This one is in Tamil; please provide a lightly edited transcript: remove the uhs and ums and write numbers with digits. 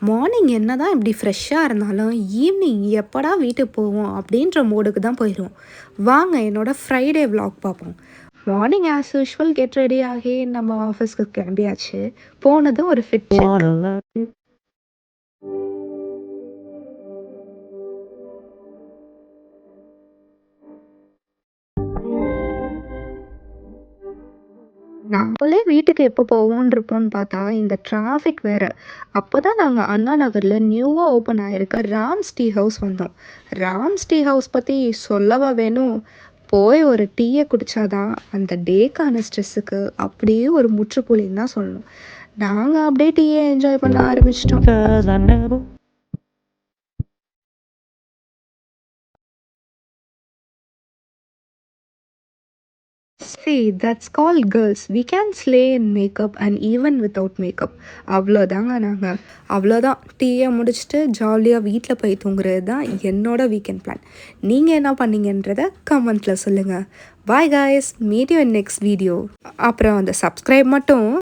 மார்னிங் என்ன தான் இப்படி ஃப்ரெஷ்ஷாக இருந்தாலும் ஈவினிங் எப்படா வீட்டுக்கு போவோம் அப்படின்ற மூடுக்கு தான் போயிடுவோம். வாங்க என்னோட ஃப்ரைடே vlog பார்ப்போம். Morning as usual get ready ஆகி நம்ம ஆஃபீஸ்க்கு கிளம்பியாச்சு. போனது ஒரு ஃபிட் செக். நாங்களே வீட்டுக்கு எப்போ போவோம்னு இருப்போம்னு பார்த்தா இந்த டிராஃபிக் வேற. அப்போதான் நாங்கள் அண்ணா நகரில் நியூவாக ஓப்பன் ஆகிருக்க ராம்ஸ் டீ ஹவுஸ் வந்தோம். ராம்ஸ் டீ ஹவுஸ் பற்றி சொல்லவா வேணும்? போய் ஒரு டீயை குடித்தாதான் அந்த டேக்கான ஸ்ட்ரெஸ்ஸுக்கு அப்படியே ஒரு முற்றுப்புள்ளின்னு தான் சொல்லணும். நாங்கள் அப்படியே டீயை என்ஜாய் பண்ண ஆரம்பிச்சிட்டோம். See, that's called girls. We can slay in makeup and even without makeup. அவ்வளோதாங்க நாங்கள். அவ்வளோதான், டீயை முடிச்சுட்டு ஜாலியாக வீட்டில் போய் தூங்குறது தான் என்னோட வீக்கெண்ட் பிளான். நீங்கள் என்ன பண்ணீங்கன்றதை கமெண்ட்டில் சொல்லுங்கள். பாய் guys, meet you in next video. அப்புறம் அந்த சப்ஸ்கிரைப் மட்டும்